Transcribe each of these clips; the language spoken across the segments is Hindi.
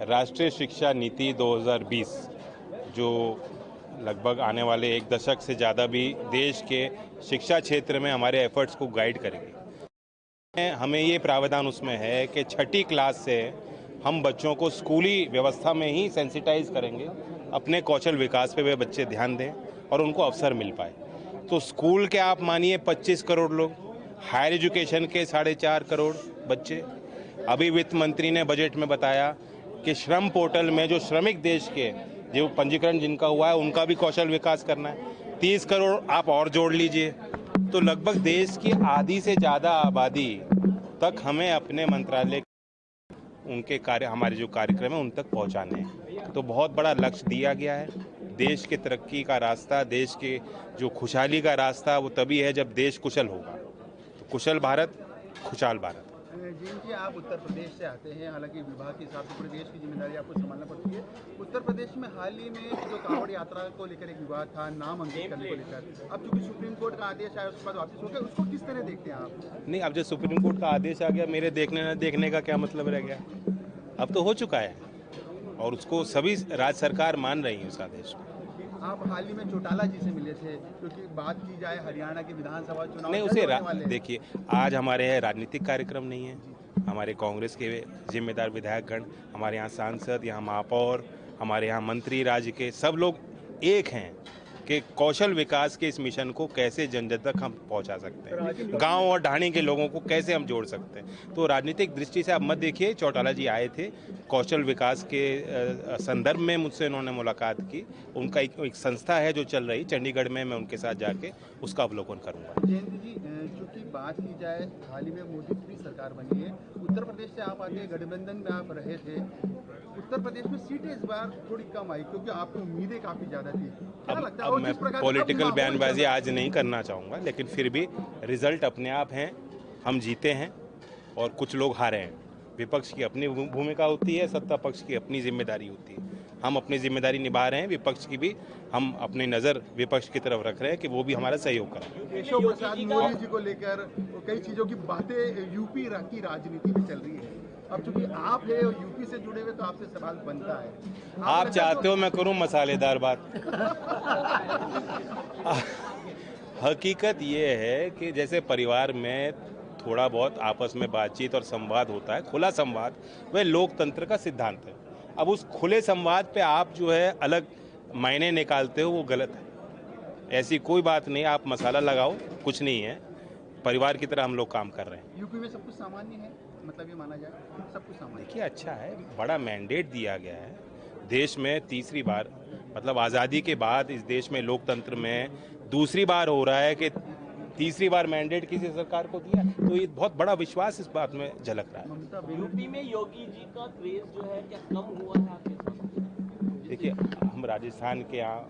राष्ट्रीय शिक्षा नीति 2020 जो लगभग आने वाले एक दशक से ज़्यादा भी देश के शिक्षा क्षेत्र में हमारे एफर्ट्स को गाइड करेगी। हमें ये प्रावधान उसमें है कि छठी क्लास से हम बच्चों को स्कूली व्यवस्था में ही सेंसिटाइज करेंगे, अपने कौशल विकास पे वे बच्चे ध्यान दें और उनको अवसर मिल पाए। तो स्कूल के आप मानिए 25 करोड़ लोग, हायर एजुकेशन के 4.5 करोड़ बच्चे। अभी वित्त मंत्री ने बजट में बताया कि श्रम पोर्टल में जो श्रमिक देश के जो पंजीकरण जिनका हुआ है उनका भी कौशल विकास करना है। 30 करोड़ आप और जोड़ लीजिए, तो लगभग देश की आधी से ज़्यादा आबादी तक हमें अपने मंत्रालय उनके कार्य हमारे जो कार्यक्रम है उन तक पहुंचाने हैं। तो बहुत बड़ा लक्ष्य दिया गया है। देश के तरक्की का रास्ता, देश के जो खुशहाली का रास्ता वो तभी है जब देश कुशल होगा। तो कुशल भारत, खुशहाल भारत। जी, आप उत्तर प्रदेश से आते हैं, हालांकि विभाग के हिसाब से पूरे देश की जिम्मेदारी आपको संभालना पड़ती है। उत्तर प्रदेश में हाल ही में जो कांवड़ यात्रा को लेकर एक विवाद था, नाम अंकित करने को लेकर, अब चूंकि सुप्रीम कोर्ट का आदेश आया उसके बाद वापस हो गया, उसको किस तरह देखते हैं आप? नहीं, अब जब सुप्रीम कोर्ट का आदेश आ गया, मेरे देखने न देखने का क्या मतलब रह गया? अब तो हो चुका है और उसको सभी राज्य सरकार मान रही है उस आदेश को। आप हाल ही में चौटाला जी से मिले थे, क्योंकि बात की जाए हरियाणा के विधानसभा चुनाव नहीं, उसे देखिए, आज हमारे यहाँ राजनीतिक कार्यक्रम नहीं है। हमारे कांग्रेस के जिम्मेदार विधायकगण, हमारे यहाँ सांसद, यहाँ महापौर, हमारे यहाँ मंत्री, राज्य के सब लोग एक हैं कि कौशल विकास के इस मिशन को कैसे जन जन तक हम पहुंचा सकते हैं, गांव और ढाणी के लोगों को कैसे हम जोड़ सकते हैं। तो राजनीतिक दृष्टि से आप मत देखिए, चौटाला जी आए थे, कौशल विकास के संदर्भ में मुझसे उन्होंने मुलाकात की। उनका एक संस्था है जो चल रही चंडीगढ़ में, मैं उनके साथ जाके उसका अवलोकन करूँगा। जयंत जी, चूंकि बात की जाए हाल ही में मोदी की सरकार बनी है, उत्तर प्रदेश से आप आके गठबंधन में आप रहे थे, उत्तर प्रदेश में सीटें इस बार थोड़ी कम आई क्योंकि आपको उम्मीदें काफी ज्यादा थी। क्या लगता है? अब मैं पॉलिटिकल बयानबाजी आज नहीं करना चाहूँगा, लेकिन फिर भी रिजल्ट अपने आप हैं, हम जीते हैं और कुछ लोग हारे हैं। विपक्ष की अपनी भूमिका होती है, सत्ता पक्ष की अपनी जिम्मेदारी होती है। हम अपनी जिम्मेदारी निभा रहे हैं, विपक्ष की भी हम अपनी नज़र विपक्ष की तरफ रख रहे हैं कि वो भी हमारा सहयोग करें। केशव प्रसाद मौर्य जी को लेकर कई चीज़ों की बातें यूपी की राजनीति में चल रही है। अब चूंकि आप है और यूपी से जुड़े हुए, तो आपसे सवाल बनता है, आप चाहते हो मैं करूं मसालेदार बात? हकीकत ये है कि जैसे परिवार में थोड़ा बहुत आपस में बातचीत और संवाद होता है, खुला संवाद, वह लोकतंत्र का सिद्धांत है। अब उस खुले संवाद पे आप जो है अलग मायने निकालते हो, वो गलत है। ऐसी कोई बात नहीं, आप मसाला लगाओ, कुछ नहीं है। परिवार की तरह हम लोग काम कर रहे हैं। यूपी में सब कुछ सामान्य है, मतलब ये माना जाए सब कुछ सामान्य? देखिए, अच्छा है, बड़ा मैंडेट दिया गया है। देश में तीसरी बार, मतलब आज़ादी के बाद इस देश में लोकतंत्र में दूसरी बार हो रहा है कि तीसरी बार मैंडेट किसी सरकार को दिया, तो ये बहुत बड़ा विश्वास इस बात में झलक रहा है। यूपी में योगी जी का क्रेज जो है क्या कम हुआ है आपके साथ? देखिए, हम राजस्थान के यहाँ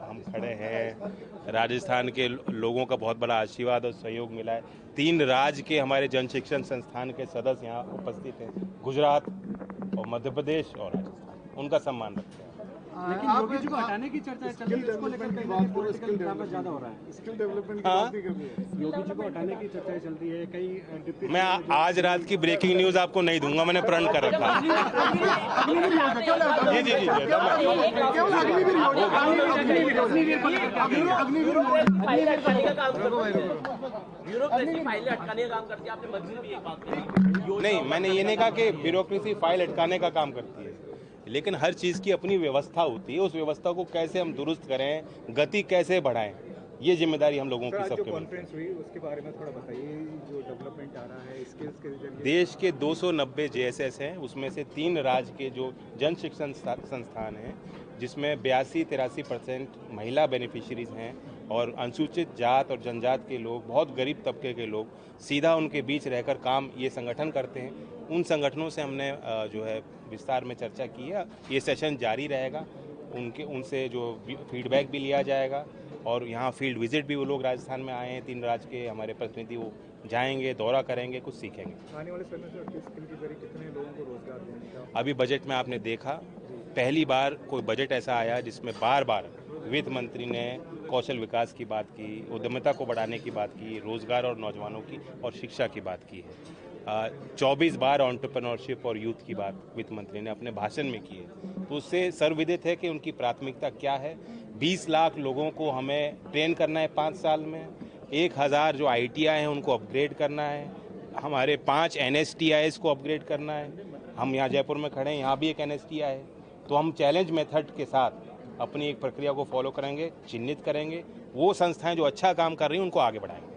हम खड़े हैं, राजस्थान के लोगों का बहुत बड़ा आशीर्वाद और सहयोग मिला है। 3 राज्य के हमारे जन शिक्षण संस्थान के सदस्य यहाँ उपस्थित हैं, गुजरात और मध्य प्रदेश और राजस्थान, उनका सम्मान रखते हैं। लेकिन योगी जी को हटाने की चर्चा चल रही है, इसको लेकर कहीं ना कहीं पॉलिटिकल ड्रामा ज्यादा हो रहा है। स्किल डेवलपमेंट की बात भी कर रही है, योगी जी को हटाने की चर्चा चल रही है। कई मैं आज रात की ब्रेकिंग न्यूज आपको नहीं दूंगा, मैंने प्रण कर रखा है। जी जी जी, नहीं, मैंने ये नहीं कहा कि ब्यूरोक्रेसी फाइल अटकाने का काम करती है, लेकिन हर चीज़ की अपनी व्यवस्था होती है। उस व्यवस्था को कैसे हम दुरुस्त करें, गति कैसे बढ़ाएं, ये जिम्मेदारी हम लोगों की सबके कॉन्फ्रेंस हुई उसके बारे में थोड़ा बताइए। जो डेवलपमेंट आ रहा है स्किल्स के जरिए, देश के 290 JSS हैं, उसमें से 3 राज्य के जो जन शिक्षण संस्थान हैं, जिसमें 82-83% महिला बेनिफिशरीज हैं और अनुसूचित जात और जनजात के लोग, बहुत गरीब तबके के लोग सीधा उनके बीच रहकर काम ये संगठन करते हैं। उन संगठनों से हमने जो है विस्तार में चर्चा की है। ये सेशन जारी रहेगा, उनसे जो फीडबैक भी लिया जाएगा और यहाँ फील्ड विजिट भी वो लोग राजस्थान में आए हैं, 3 राज्य के हमारे प्रतिनिधि वो जाएंगे, दौरा करेंगे, कुछ सीखेंगे। आने वाले समय में स्किल के जरिए कितने लोगों को रोजगार देने का? अभी बजट में आपने देखा, पहली बार कोई बजट ऐसा आया जिसमें बार बार वित्त मंत्री ने कौशल विकास की बात की, उद्यमिता को बढ़ाने की बात की, रोजगार और नौजवानों की और शिक्षा की बात की है। 24 बार एंटरप्रेन्योरशिप और यूथ की बात वित्त मंत्री ने अपने भाषण में की है, तो उससे सर्वविदित है कि उनकी प्राथमिकता क्या है। 20 लाख लोगों को हमें ट्रेन करना है 5 साल में, 1000 जो ITI हैं उनको अपग्रेड करना है, हमारे 5 NSTIs को अपग्रेड करना है। हम यहाँ जयपुर में खड़े हैं, यहाँ भी एक NSTI है। तो हम चैलेंज मेथड के साथ अपनी एक प्रक्रिया को फॉलो करेंगे, चिन्हित करेंगे, वो संस्थाएं जो अच्छा काम कर रही हैं उनको आगे बढ़ाएंगे।